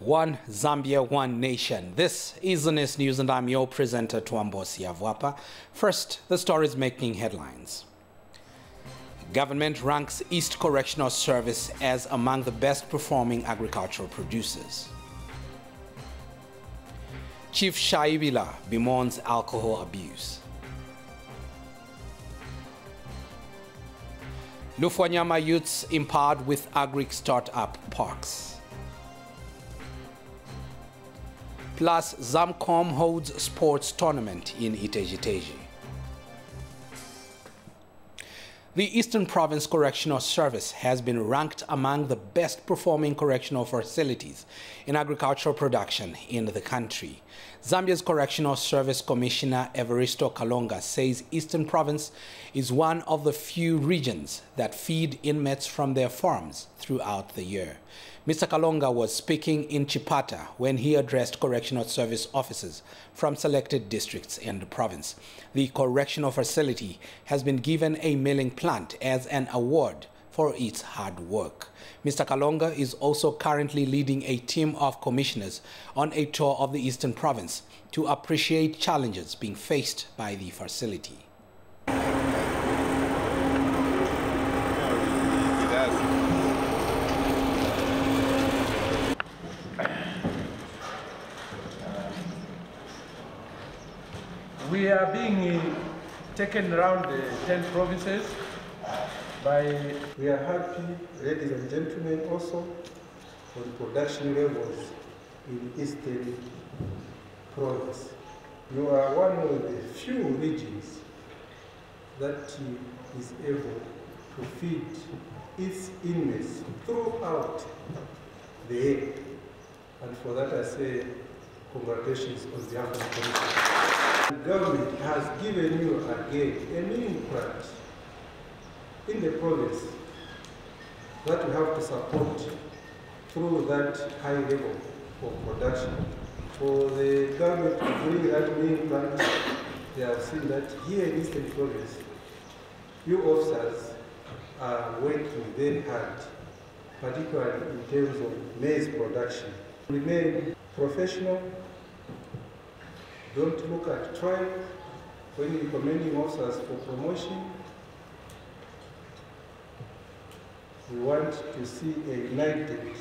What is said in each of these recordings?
One Zambia, one nation. This is Zanis News and I'm your presenter, Tuambosi Avwapa. First, the stories making headlines. Government ranks East Correctional Service as among the best performing agricultural producers. Chief Shaibila bemoans alcohol abuse. Lufwanyama youths empowered with agri startup parks. Plus, Zamcom holds sports tournament in Iteji-Teji. The Eastern Province Correctional Service has been ranked among the best performing correctional facilities in agricultural production in the country. Zambia's Correctional Service Commissioner Evaristo Kalonga says Eastern Province is one of the few regions that feed inmates from their farms throughout the year. Mr. Kalonga was speaking in Chipata when he addressed correctional service officers from selected districts in the province. The correctional facility has been given a milling plant as an award for its hard work. Mr. Kalonga is also currently leading a team of commissioners on a tour of the Eastern Province to appreciate challenges being faced by the facility. We are being taken around the 10 provinces by... We are happy, ladies and gentlemen, also for the production levels in Eastern Province. You are one of the few regions that is able to feed its inmates throughout the year. And for that I say congratulations on behalf of the Commission. The government has given you again a milling plant in the province that we have to support through that high level of production. For the government to bring that milling plant, they have seen that here in Eastern Province, you officers are working very hard, particularly in terms of maize production. Remain professional. Don't look at tribe when recommending officers for promotion. We want to see a united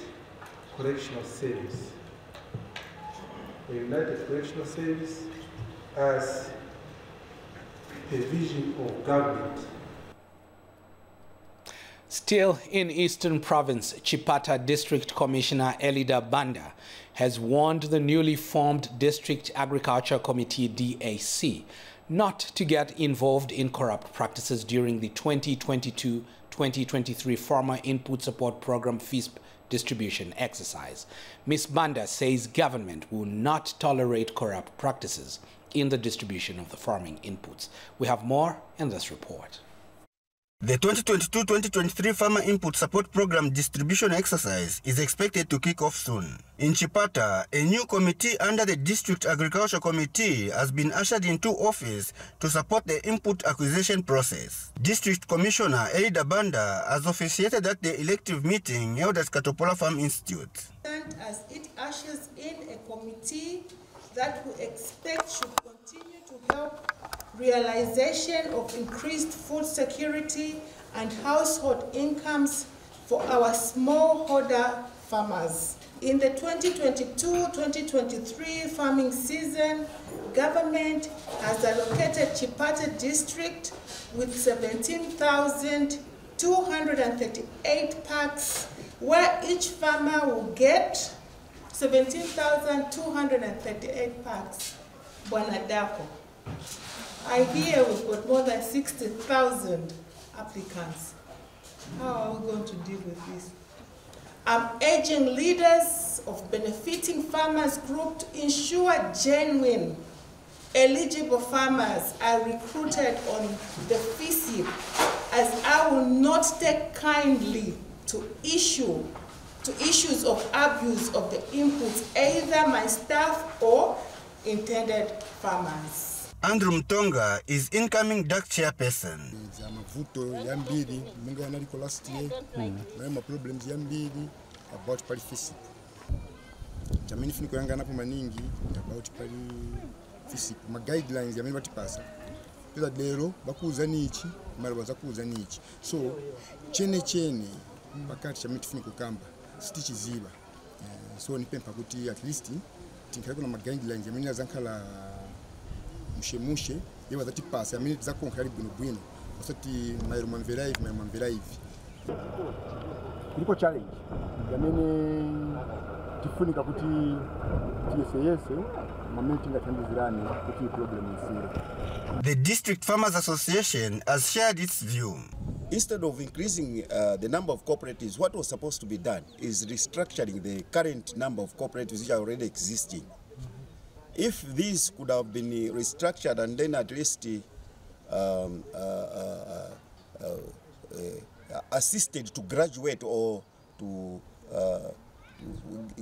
correctional service. A united correctional service as a vision of government. Still in Eastern Province, Chipata District Commissioner Elida Banda has warned the newly formed District Agriculture Committee DAC not to get involved in corrupt practices during the 2022-2023 Farmer Input Support Program FISP distribution exercise. Ms. Banda says government will not tolerate corrupt practices in the distribution of the farming inputs. We have more in this report. The 2022-2023 Farmer Input Support Program distribution exercise is expected to kick off soon. In Chipata, a new committee under the District Agriculture Committee has been ushered into office to support the input acquisition process. District Commissioner Elida Banda has officiated at the elective meeting held at Katopola Farm Institute. As it ushers in a committee that we expect should continue to help realization of increased food security and household incomes for our smallholder farmers. In the 2022-2023 farming season, government has allocated Chipata District with 17,238 packs, where each farmer will get 17,238 packs. Buanadako. I hear we've got more than 60,000 applicants. How are we going to deal with this? I'm urging leaders of benefiting farmers group to ensure genuine, eligible farmers are recruited on the FISP, as I will not take kindly to issues of abuse of the inputs, either my staff or intended farmers. Andrew Mtonga is incoming DAC chairperson. Jamini funiko yanga napo maningi about pali physical ma guidelines yamene batipasa. Pela lero bakuza nichi mara baza kuza nichi. So chene bakati chamiti funiko kamba stitch ziba. So ni pempa kuti at least tinkako na ma guidelines yamene zankala mushe yewa zati pasa yamene zakonkali bwino. Wasati mayro manvera hivi. Kuliko challenge yamene tifunika kuti TSAS mamenti ngatambizirani kuti problem isire. The District Farmers Association has shared its view. Instead of increasing the number of cooperatives, what was supposed to be done is restructuring the current number of cooperatives which are already existing. If these could have been restructured and then at least assisted to graduate or to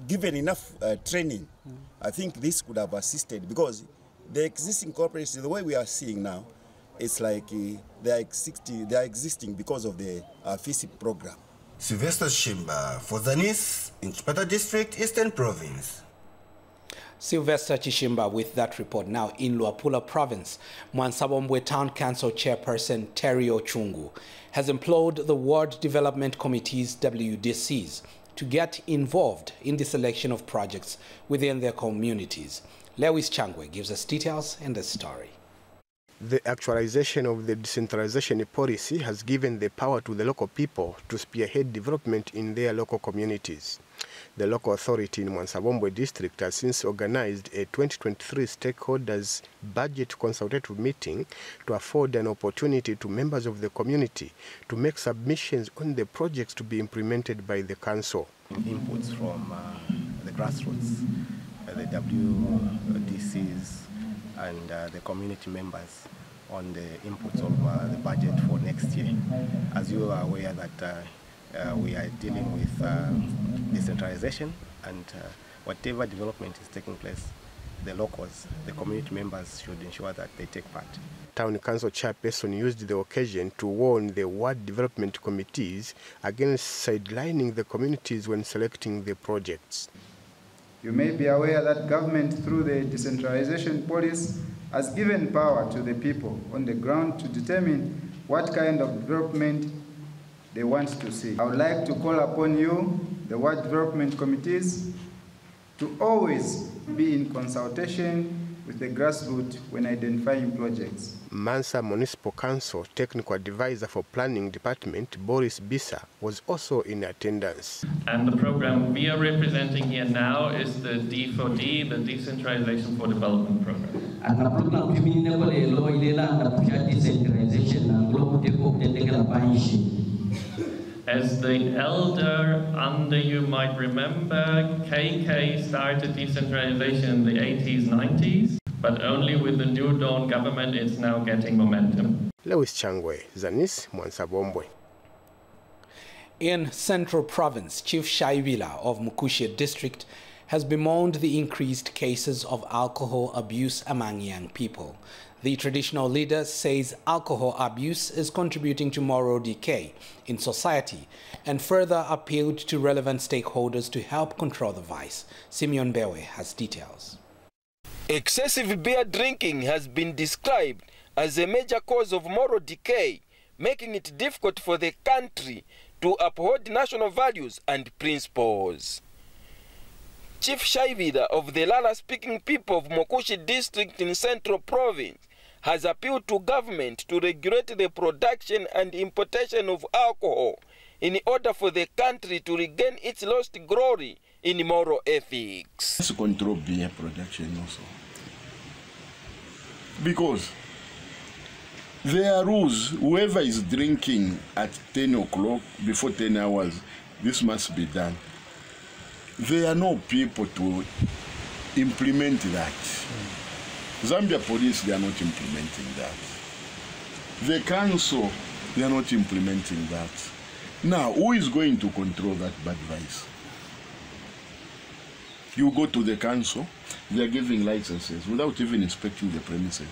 given enough training, I think this could have assisted, because the existing cooperatives, the way we are seeing now, it's like they are existing because of the FISIP program. Sylvester Chishimba for Zanis in Chipata District, Eastern Province. Sylvester Chishimba with that report. Now in Luapula Province, Mwansabombwe Town Council Chairperson Terry Ochungu has implored the Ward Development Committees, WDCs, to get involved in the selection of projects within their communities. Lewis Changwe gives us details in this story. The actualization of the decentralization policy has given the power to the local people to spearhead development in their local communities. The local authority in Mwansabombwe district has since organized a 2023 stakeholders budget consultative meeting to afford an opportunity to members of the community to make submissions on the projects to be implemented by the council. Inputs from the grassroots, the WDCs and the community members on the inputs of the budget for next year. As you are aware that we are dealing with decentralization, and whatever development is taking place, the locals, the community members should ensure that they take part. Town Council Chairperson used the occasion to warn the ward development committees against sidelining the communities when selecting the projects. You may be aware that government, through the decentralization policy, has given power to the people on the ground to determine what kind of development they want to see. I would like to call upon you, the ward development committees, to always be in consultation with the grassroots when identifying projects. Mansa Municipal Council Technical Advisor for Planning Department, Boris Bisa, was also in attendance. And the program we are representing here now is the D4D, the Decentralization for Development Program. As the elder under you might remember, KK started decentralization in the 80s, 90s, but only with the New Dawn government it's now getting momentum. Lewis Changwe, Zanis, Mwansabombwe. In Central Province, Chief Shaibila of Mukushe District has bemoaned the increased cases of alcohol abuse among young people. The traditional leader says alcohol abuse is contributing to moral decay in society and further appealed to relevant stakeholders to help control the vice. Simeon Bewe has details. Excessive beer drinking has been described as a major cause of moral decay, making it difficult for the country to uphold national values and principles. Chief Shaivida of the Lala-speaking people of Mukushe District in Central Province has appealed to government to regulate the production and importation of alcohol in order for the country to regain its lost glory in moral ethics. Let's control beer production also. Because there are rules. Whoever is drinking at 10 o'clock, before 10 hours, this must be done. There are no people to implement that. Zambia police, they are not implementing that. The council, they are not implementing that. Now, who is going to control that bad vice? You go to the council, they are giving licenses without even inspecting the premises.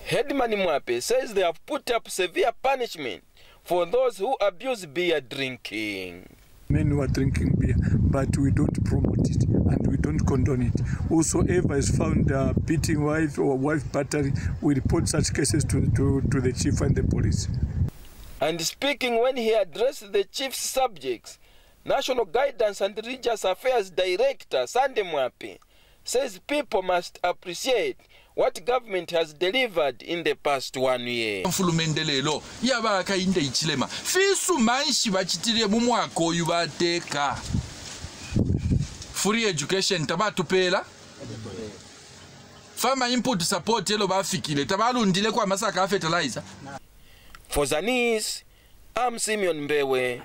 Headman Mwape says they have put up severe punishment for those who abuse beer drinking. Men who are drinking beer, but we don't promote it. and we don't condone it. Whosoever is found beating wife or wife battering, we report such cases to the chief and the police. And speaking when he addressed the chief's subjects, National Guidance and Religious Affairs Director Sande Mwape says people must appreciate what government has delivered in the past 1 year. Mfulumendelelo yabaka inde ichilema fisu manshi bachitire mu mwaka oyu bateeka free education tabatupela farmer input support elo bafikile tabalundile kwa masaka fertilizer. For Zanis, I'm Simeon Mbewe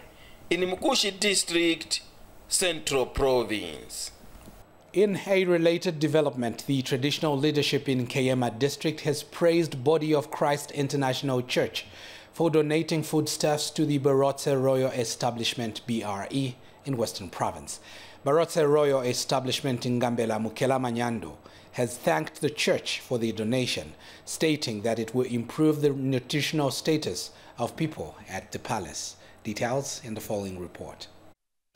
in Mukushi District, Central Province. In a related development, the traditional leadership in Kayema district has praised Body of Christ International Church for donating foodstuffs to the Barotse Royal Establishment BRE in Western Province. Barotse Royal Establishment in Gambela Mukela Manyando has thanked the church for the donation, stating that it will improve the nutritional status of people at the palace. Details in the following report.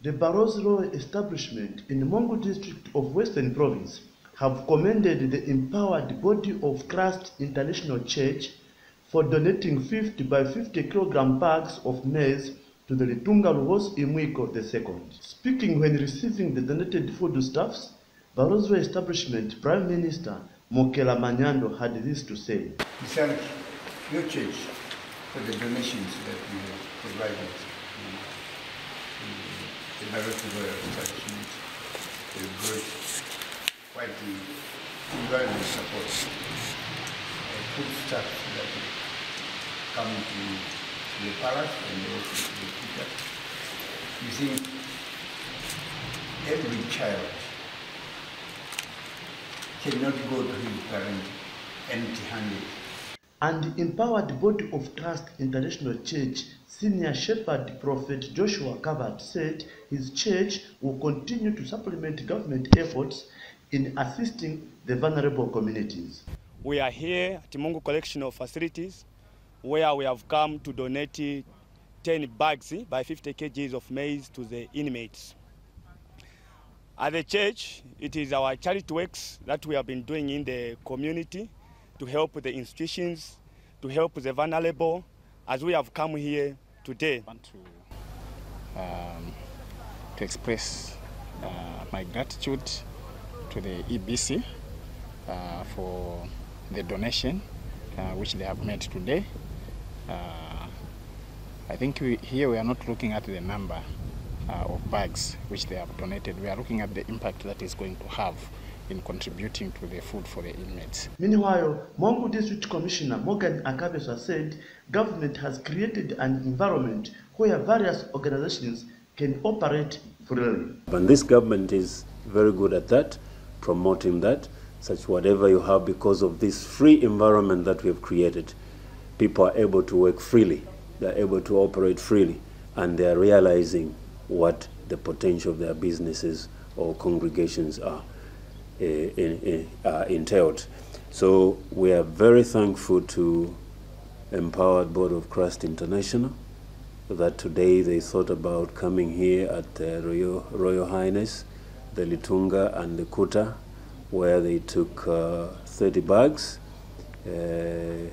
The Barotse Royal Establishment in the Mongo district of Western Province have commended the empowered Body of Christ International Church for donating 50 by 50 kilogram bags of maize to the Litunga Luhos Imwiko II. Speaking when receiving the donated foodstuffs, Barotse Royal Establishment Prime Minister Mokela Manyando had this to say. We thank your church for the donations that you have provided. The Barotse Royal Establishment will bring quite the environment support. Food stuff that come to the palace and also to the people. You think every child cannot go to his parent empty-handed. And empowered Body of Christ International Church Senior Shepherd Prophet Joshua Kavat said his church will continue to supplement government efforts in assisting the vulnerable communities. We are here at Mungu Collectional Facilities where we have come to donate 10 bags by 50 kgs of maize to the inmates. At the church, it is our charity works that we have been doing in the community to help the institutions, to help the vulnerable, as we have come here today. I want to express my gratitude to the EBC for the donation which they have made today. I think here we are not looking at the number of bags which they have donated. We are looking at the impact that is going to have in contributing to the food for the inmates. Meanwhile, Mongo District Commissioner Morgan Akabeswa said government has created an environment where various organizations can operate freely. And this government is very good at that, promoting that, such whatever you have, because of this free environment that we have created, people are able to work freely, they're able to operate freely, and they are realizing what the potential of their businesses or congregations are entailed. So we are very thankful to Empowered Board of Christ International that today they thought about coming here at the Royal Highness, the Litunga and the Kuta, where they took 30 bags, in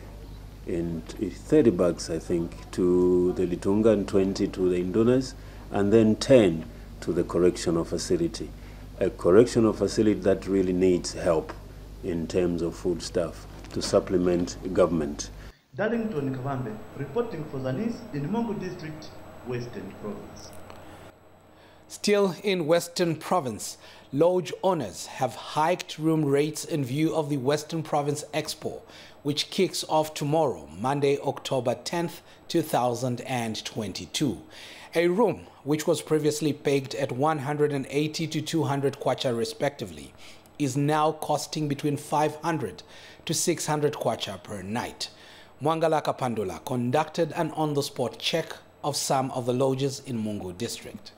30 bags I think to the Litunga and 20 to the Indunas, and then 10 to the correctional facility. A correctional facility that really needs help in terms of food stuff to supplement government. Darlington Kavambe, reporting for Zanis in Mongo District, Western Province. Still in Western Province, lodge owners have hiked room rates in view of the Western Province Expo, which kicks off tomorrow, Monday, October 10th, 2022. A room, which was previously pegged at 180 to 200 kwacha respectively, is now costing between 500 to 600 kwacha per night. Mwangalaka Pandula conducted an on-the-spot check of some of the lodges in Mungu district.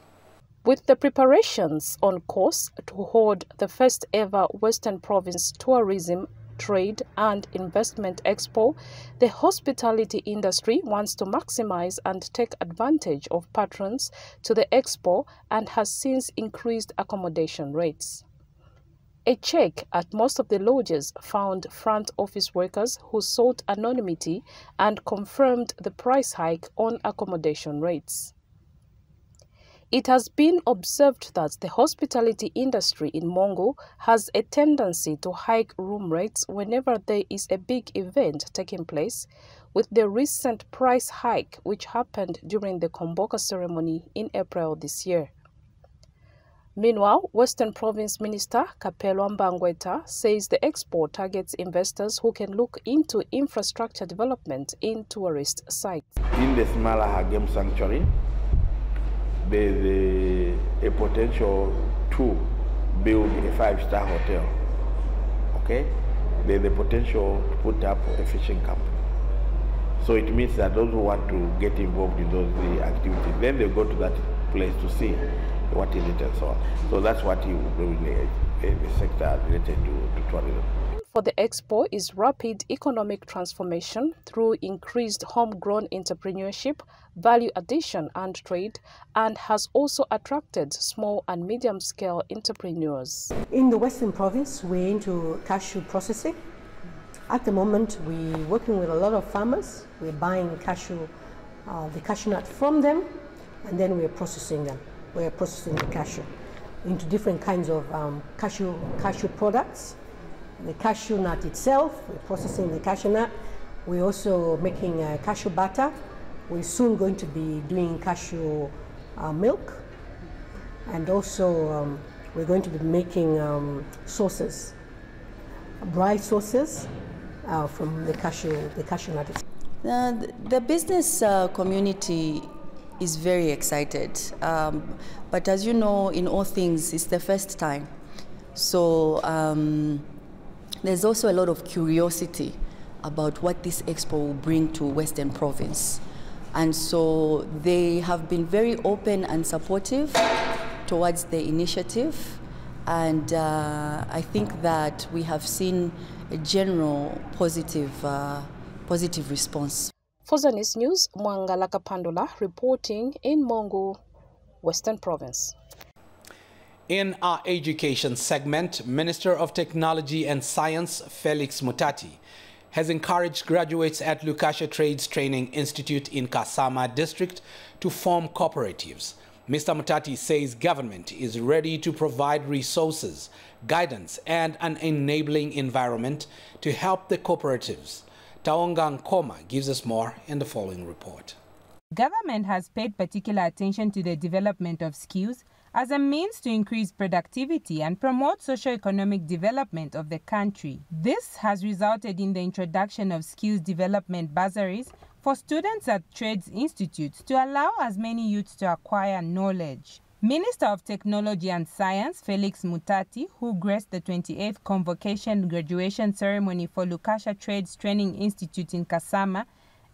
With the preparations on course to hold the first ever Western Province Tourism, Trade and Investment Expo, the hospitality industry wants to maximize and take advantage of patrons to the expo and has since increased accommodation rates. A check at most of the lodges found front office workers who sought anonymity and confirmed the price hike on accommodation rates. It has been observed that the hospitality industry in Mongo has a tendency to hike room rates whenever there is a big event taking place, with the recent price hike which happened during the Komboka ceremony in April this year. Meanwhile, Western Province Minister Kapelwa Mbangweta says the expo targets investors who can look into infrastructure development in tourist sites. In the Smalaha Game Sanctuary, there's a potential to build a 5-star hotel. Okay? There's a potential to put up a fishing camp. So it means that those who want to get involved in those activities, then they go to that place to see what is it and so on. So that's what you do in the sector related to tourism. For the expo is rapid economic transformation through increased homegrown entrepreneurship, value addition and trade, and has also attracted small and medium-scale entrepreneurs. In the Western Province, we're into cashew processing. At the moment, we're working with a lot of farmers. We're buying the cashew nut from them, and then we're processing them. We're processing the cashew into different kinds of cashew products. The cashew nut itself, we're processing the cashew nut. We're also making cashew butter. We're soon going to be doing cashew milk. And also we're going to be making sauces, dry sauces from the cashew nut. The business community is very excited. But as you know, in all things, it's the first time. So there's also a lot of curiosity about what this expo will bring to Western Province. And so they have been very open and supportive towards the initiative. And I think that we have seen a general positive response. For Zanis News, Mwangala Kapandula reporting in Mongo, Western Province. In our education segment, Minister of Technology and Science Felix Mutati has encouraged graduates at Lukasha Trades Training Institute in Kasama district to form cooperatives. Mr. Mutati says government is ready to provide resources, guidance and an enabling environment to help the cooperatives. Taonga Nkoma gives us more in the following report. Government has paid particular attention to the development of skills as a means to increase productivity and promote socio-economic development of the country. This has resulted in the introduction of skills development bursaries for students at trades institutes to allow as many youths to acquire knowledge. Minister of Technology and Science Felix Mutati, who graced the 28th convocation graduation ceremony for Lukasha Trades Training Institute in Kasama,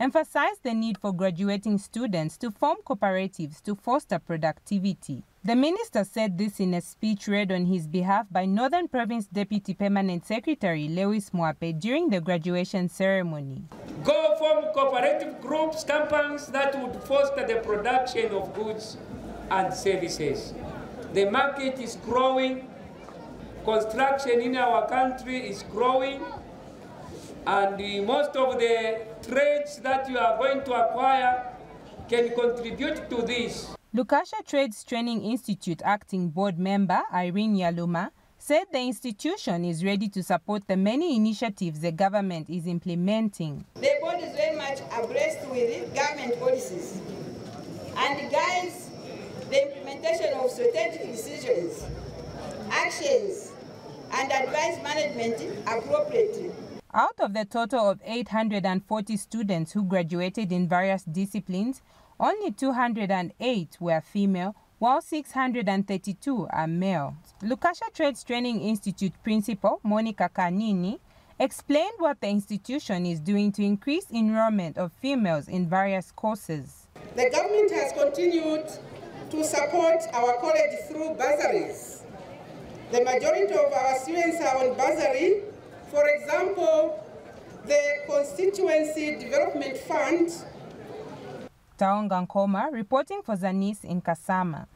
emphasized the need for graduating students to form cooperatives to foster productivity. The minister said this in a speech read on his behalf by Northern Province Deputy Permanent Secretary Lewis Mwape during the graduation ceremony. Go form cooperative groups, companies that would foster the production of goods and services. The market is growing, construction in our country is growing, and most of the trades that you are going to acquire can contribute to this. Lukasha Trades Training Institute acting board member Irene Yaluma said the institution is ready to support the many initiatives the government is implementing. The board is very much abreast with government policies and guides the implementation of strategic decisions, actions, and advice management appropriately. Out of the total of 840 students who graduated in various disciplines, only 208 were female, while 632 are male. Lukasha Trades Training Institute Principal Monica Kanini explained what the institution is doing to increase enrollment of females in various courses. The government has continued to support our college through bursaries. The majority of our students are on bursary. For example, the Constituency Development Fund. Taonga Nkoma reporting for Zanis in Kasama.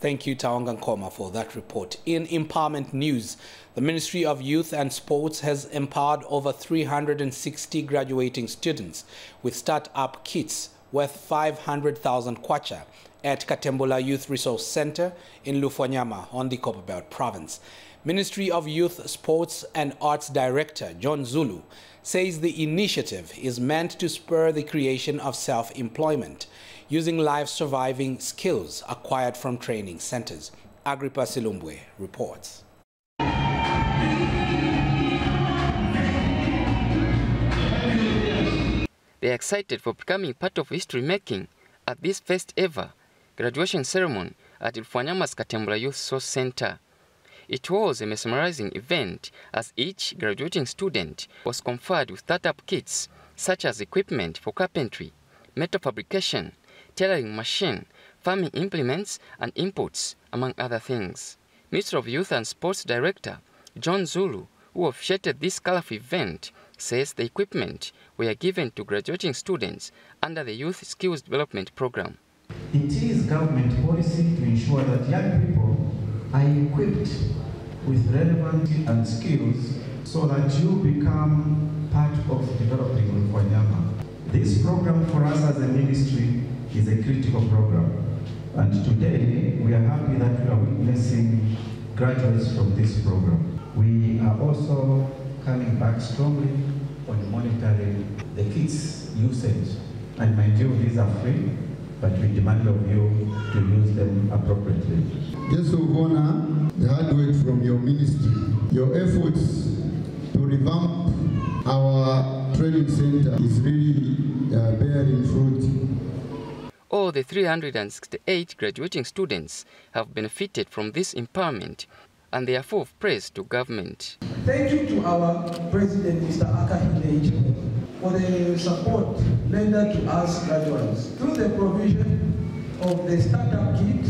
Thank you, Taonga Nkoma, for that report. In empowerment news, the Ministry of Youth and Sports has empowered over 360 graduating students with start-up kits worth 500,000 kwacha at Katembula Youth Resource Center in Lufwanyama on the Copperbelt Province. Ministry of Youth, Sports and Arts Director John Zulu says the initiative is meant to spur the creation of self-employment using life surviving skills acquired from training centers. Agrippa Silumbwe reports. They are excited for becoming part of history making at this first ever graduation ceremony at Lufwanyama's Katembula Youth Resource Center. It was a mesmerizing event as each graduating student was conferred with startup kits such as equipment for carpentry, metal fabrication, tailoring machine, farming implements and inputs, among other things. Minister of Youth and Sports Director John Zulu, who officiated this colorful event, says the equipment were given to graduating students under the Youth Skills Development Program. It is government policy to ensure that young people are equipped with relevant and skills so that you become part of developing Lufwanyama. This program for us as a ministry is a critical program, and today we are happy that we are witnessing graduates from this program. We are also coming back strongly on monitoring the kits usage, and mind you, these are free, but we demand of you to use them appropriately. Guests of honor, the hard work from your ministry, your efforts to revamp our training center is really bearing fruit. All the 368 graduating students have benefited from this empowerment, and they are full of praise to government. Thank you to our President, Mr. Akahinde, for the support rendered to us graduates through the provision of the startup kit.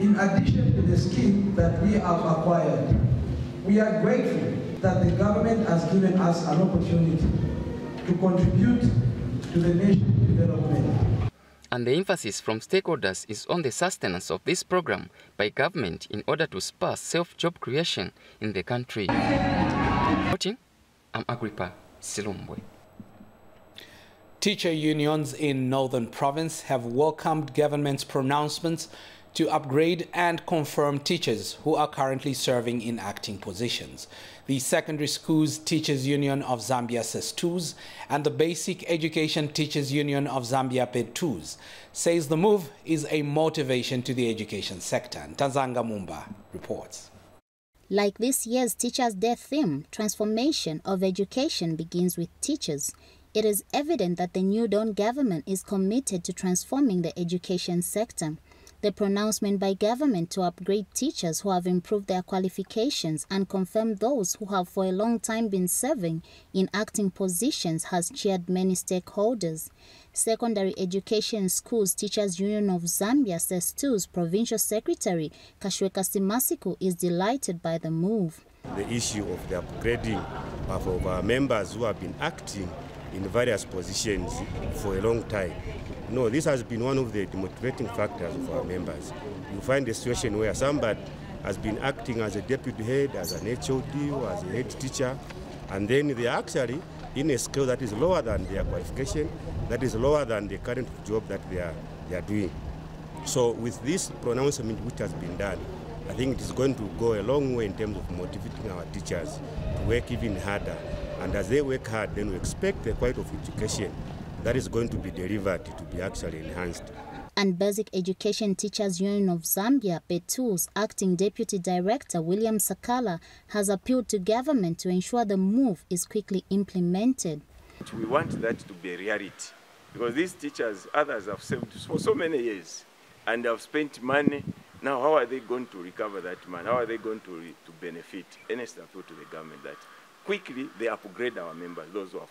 In addition to the skill that we have acquired, we are grateful that the government has given us an opportunity to contribute to the nation's development. And the emphasis from stakeholders is on the sustenance of this program by government in order to spur self-job creation in the country. Reporting, I'm Agrippa Silumbwe. Teacher unions in Northern Province have welcomed government's pronouncements to upgrade and confirm teachers who are currently serving in acting positions. The Secondary Schools Teachers Union of Zambia SESTUS and the Basic Education Teachers Union of Zambia PETUS says the move is a motivation to the education sector. Tanzanga Mumba reports. Like this year's Teachers' Day theme, transformation of education begins with teachers. It is evident that the New Dawn government is committed to transforming the education sector. The pronouncement by government to upgrade teachers who have improved their qualifications and confirm those who have for a long time been serving in acting positions has cheered many stakeholders. Secondary Education Schools Teachers Union of Zambia SESTUS Provincial Secretary Kashweka Simasiku is delighted by the move. The issue of the upgrading of our members who have been acting in various positions for a long time. No, this has been one of the motivating factors of our members. You find a situation where somebody has been acting as a deputy head, as an HOD, or as a head teacher, and then they are actually in a skill that is lower than their qualification, that is lower than the current job that they are doing. So with this pronouncement which has been done, I think it is going to go a long way in terms of motivating our teachers to work even harder. And as they work hard, then we expect the quality of education that is going to be delivered to be actually enhanced. And Basic Education Teachers Union of Zambia, PETUS, Acting Deputy Director William Sakala has appealed to government to ensure the move is quickly implemented. We want that to be a reality because these teachers, others have served for so many years and have spent money. Now, how are they going to recover that money? How are they going to benefit? Earnestly appeal to the government that quickly they upgrade our members, those who have,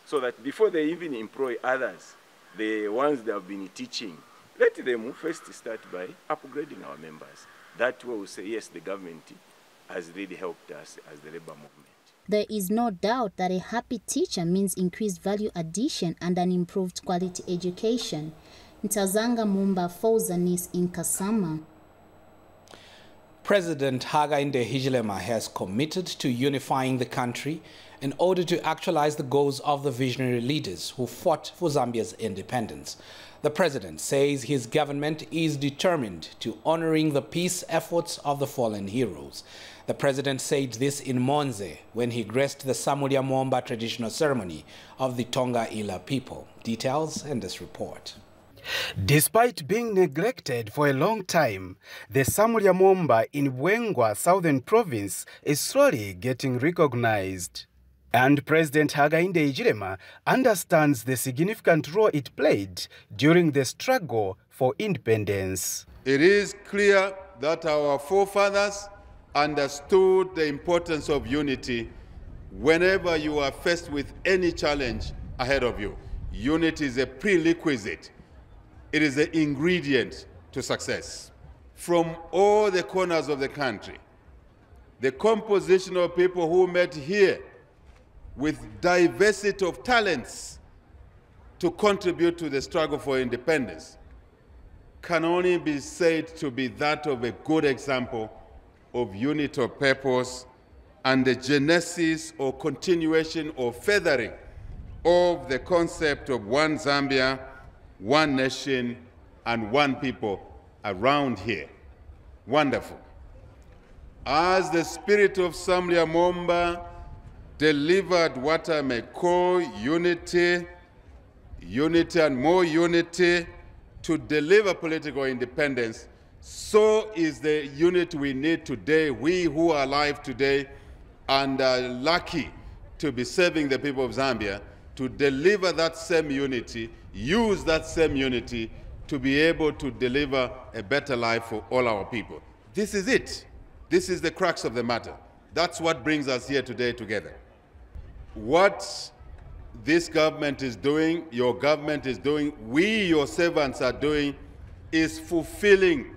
so that before they even employ others, the ones they have been teaching, let them first start by upgrading our members. That way we say, yes, the government has really helped us as the labor movement. There is no doubt that a happy teacher means increased value addition and an improved quality education. Ntazanga Mumba for Zanis in Kasama. President Hakainde Hichilema has committed to unifying the country in order to actualize the goals of the visionary leaders who fought for Zambia's independence. The president says his government is determined to honoring the peace efforts of the fallen heroes. The president said this in Monze when he graced the Samulya Mwomba traditional ceremony of the Tonga Ila people. Details in this report. Despite being neglected for a long time, the Samulya Mwomba in Bwengwa, Southern Province, is slowly getting recognized. And President Hakainde Hichilema understands the significant role it played during the struggle for independence. It is clear that our forefathers understood the importance of unity whenever you are faced with any challenge ahead of you. Unity is a prerequisite. It is the ingredient to success. From all the corners of the country, the composition of people who met here with diversity of talents to contribute to the struggle for independence can only be said to be that of a good example of unity of purpose and the genesis or continuation or furthering of the concept of one Zambia, one nation, and one people around here. Wonderful. As the spirit of Samulya Mwomba delivered what I may call unity, unity and more unity to deliver political independence, so is the unity we need today, we who are alive today and are lucky to be serving the people of Zambia, to deliver that same unity, use that same unity to be able to deliver a better life for all our people. This is it. This is the crux of the matter. That's what brings us here today together. What this government is doing, your government is doing, we, your servants, are doing, is fulfilling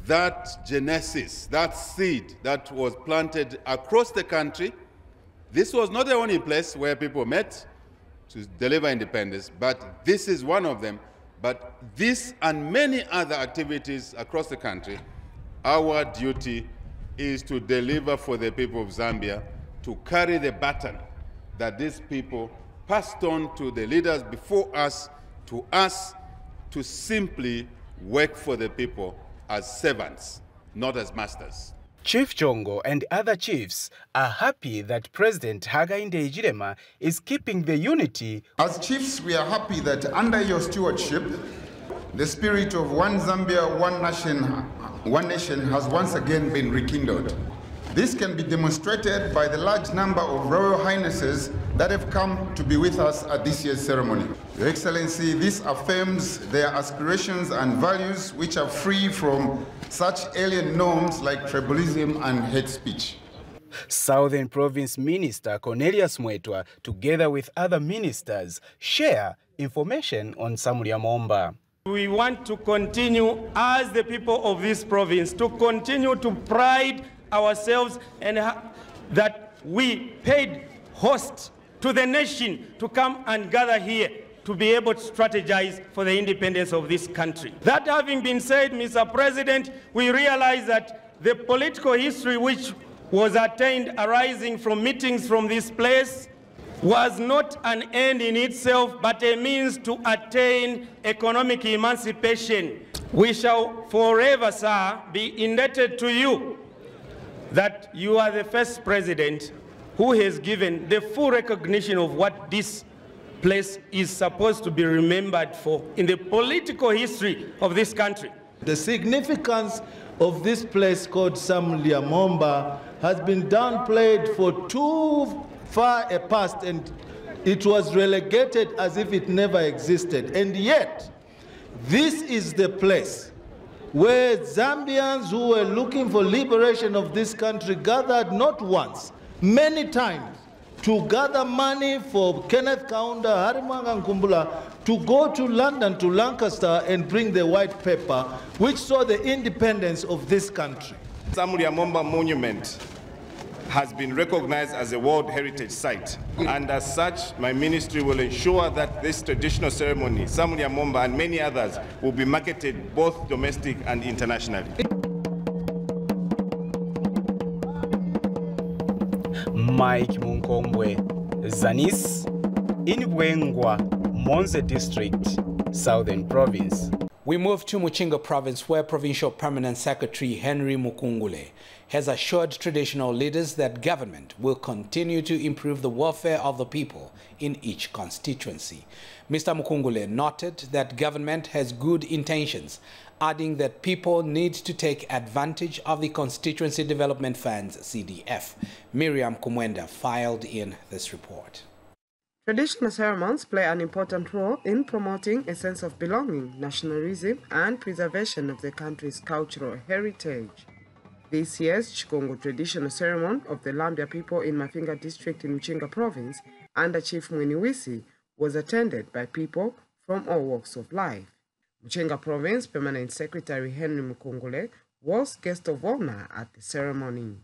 that genesis, that seed that was planted across the country. This was not the only place where people met to deliver independence, but this is one of them. But this and many other activities across the country, our duty is to deliver for the people of Zambia, to carry the baton that these people passed on to the leaders before us, to simply work for the people as servants, not as masters. Chief Chongo and other chiefs are happy that President Hakainde Hichilema is keeping the unity. As chiefs, we are happy that under your stewardship, the spirit of one Zambia, one nation has once again been rekindled. This can be demonstrated by the large number of Royal Highnesses that have come to be with us at this year's ceremony. Your Excellency, this affirms their aspirations and values which are free from such alien norms like tribalism and hate speech. Southern Province Minister Cornelius Mwetwa, together with other ministers, share information on Samulya Mwomba. We want to continue, as the people of this province, to continue to pride ourselves and that we paid host to the nation to come and gather here to be able to strategize for the independence of this country. That having been said, Mr. President, we realize that the political history which was attained arising from meetings from this place was not an end in itself, but a means to attain economic emancipation. We shall forever, sir, be indebted to you that you are the first president who has given the full recognition of what this place is supposed to be remembered for in the political history of this country. The significance of this place called Samulya Mwomba has been downplayed for too far a past, and it was relegated as if it never existed. And yet, this is the place where Zambians who were looking for liberation of this country gathered not once, many times, to gather money for Kenneth Kaunda, Harimanga Nkumbula, to go to London, to Lancaster, and bring the white paper, which saw the independence of this country. Samulya Mwomba Monument has been recognized as a World Heritage Site. And as such, my ministry will ensure that this traditional ceremony, Samulya Mwomba and many others, will be marketed both domestic and internationally. Mike Munkombwe, Zanis, in Bwengwa, Monze District, Southern Province. We move to Muchinga Province, where Provincial Permanent Secretary Henry Mukungule has assured traditional leaders that government will continue to improve the welfare of the people in each constituency. Mr. Mukungule noted that government has good intentions, adding that people need to take advantage of the Constituency Development Fund's CDF. Miriam Kumwenda filed in this report. Traditional ceremonies play an important role in promoting a sense of belonging, nationalism, and preservation of the country's cultural heritage. This year's Chikongo traditional ceremony of the Lambia people in Mafinga district in Muchinga province under Chief Mweniwisi was attended by people from all walks of life. Muchinga province Permanent Secretary Henry Mukungule was guest of honor at the ceremony.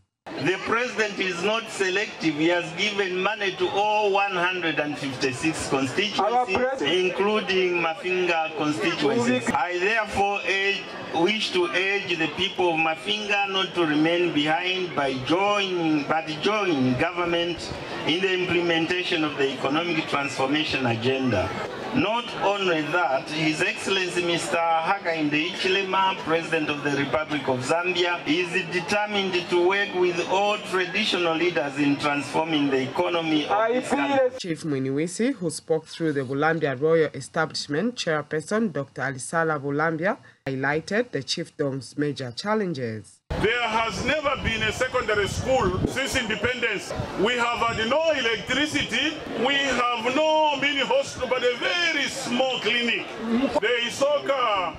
The president is not selective. He has given money to all 156 constituencies, including Mafinga constituencies. I therefore wish to urge the people of Mafinga not to remain behind but join government in the implementation of the economic transformation agenda. Not only that, His Excellency Mr. Hakainde Hichilema, President of the Republic of Zambia, is determined to work with all traditional leaders in transforming the economy of this country. Chief Mweniwisi, who spoke through the Bulambia Royal Establishment Chairperson Dr. Alisala Bulambia, highlighted the chiefdom's major challenges. There has never been a secondary school since independence. We have had no electricity, we have no mini hospital, but a very small clinic. There is soccer on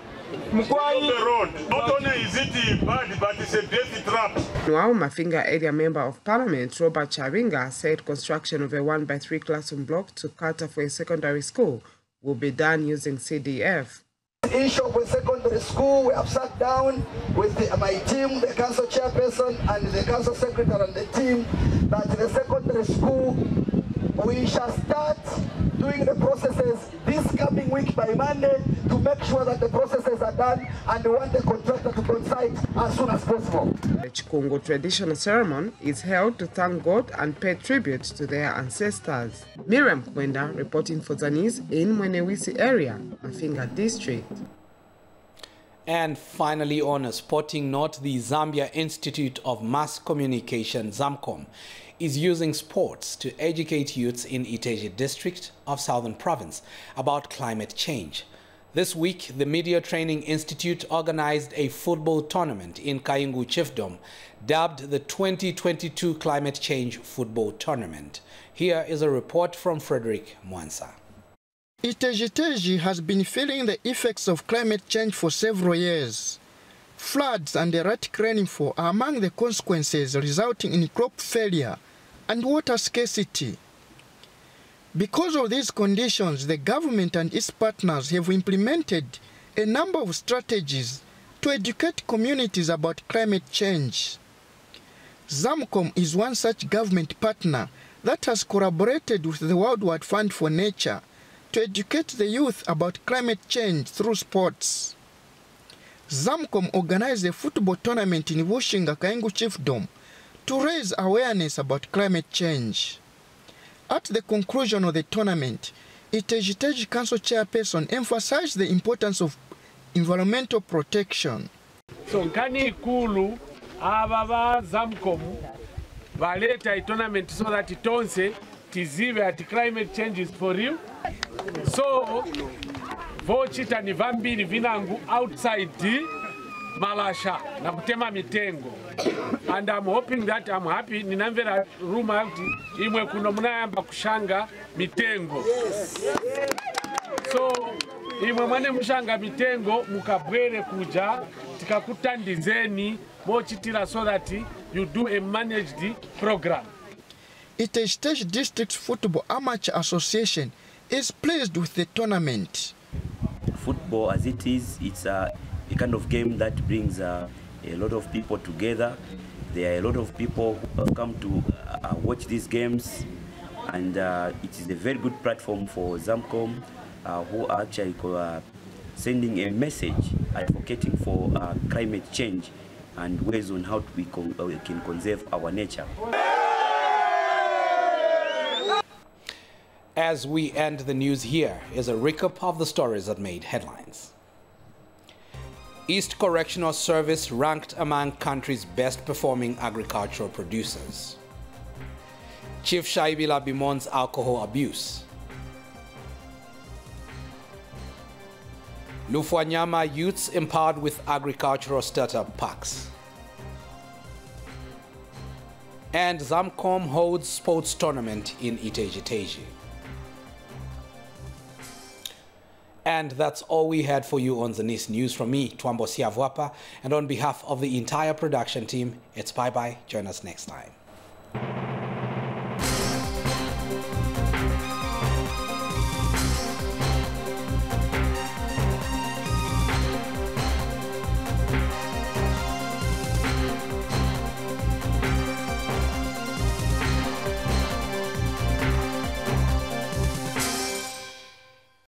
the road. Not only is it bad, but it's a death trap. Now, Mafinga area member of parliament Robert Charinga said construction of a 1x3 classroom block to cater for a secondary school will be done using CDF. Issue of a secondary school, we have sat down with my team, the council chairperson and the council secretary and the team, that the secondary school, we shall start doing the processes this coming week by Monday to make sure that the processes are done, and we want the contractor to go on site as soon as possible. The Chikongo traditional ceremony is held to thank God and pay tribute to their ancestors. Miriam Kwenda reporting for Zanis in Mwenewisi area, Mafinga district. And finally, on a sporting note, the Zambia Institute of Mass Communication, ZAMCOM, is using sports to educate youths in Iteje district of Southern Province about climate change. This week, the Media Training Institute organized a football tournament in Kayungu Chiefdom, dubbed the 2022 Climate Change Football Tournament. Here is a report from Frederick Mwansa. Iteje has been feeling the effects of climate change for several years. Floods and erratic rainfall are among the consequences, resulting in crop failure and water scarcity. Because of these conditions, the government and its partners have implemented a number of strategies to educate communities about climate change. ZAMCOM is one such government partner that has collaborated with the Worldwide Fund for Nature to educate the youth about climate change through sports. ZAMCOM organized a football tournament in Bushinga Kayungu Chiefdom to raise awareness about climate change. At the conclusion of the tournament, Iteje Council Chairperson emphasized the importance of environmental protection. So nkani ikulu aba ZAMCOM baleta a tournament so that itonse tizive at climate change is for real. So vochita ni vambiri vinangu outside malasha na kutema mitengo, and I'm hoping that I'm happy ninamvera room out imwe kuno munayamba kushanga mitengo. So imwe mwane mushanga mitengo mukabwere kuja tikakutandizeni mochitira so that you do a managed program. Iteje District Football Amateur Association is pleased with the tournament. Football as it is, it's a kind of game that brings a lot of people together. There are a lot of people who have come to watch these games, and it is a very good platform for ZAMCOM, who are actually sending a message advocating for climate change and ways on how we can conserve our nature. As we end the news, here is a recap of the stories that made headlines. East Correctional Service ranked among country's best performing agricultural producers. Chief Shaibila bemoans alcohol abuse. Lufwanyama youths empowered with agricultural startup packs. And Zamcom holds sports tournament in Iteji-Teji. And that's all we had for you on Zanis News. From me, Twambo Siavwapa, and on behalf of the entire production team, it's bye-bye. Join us next time.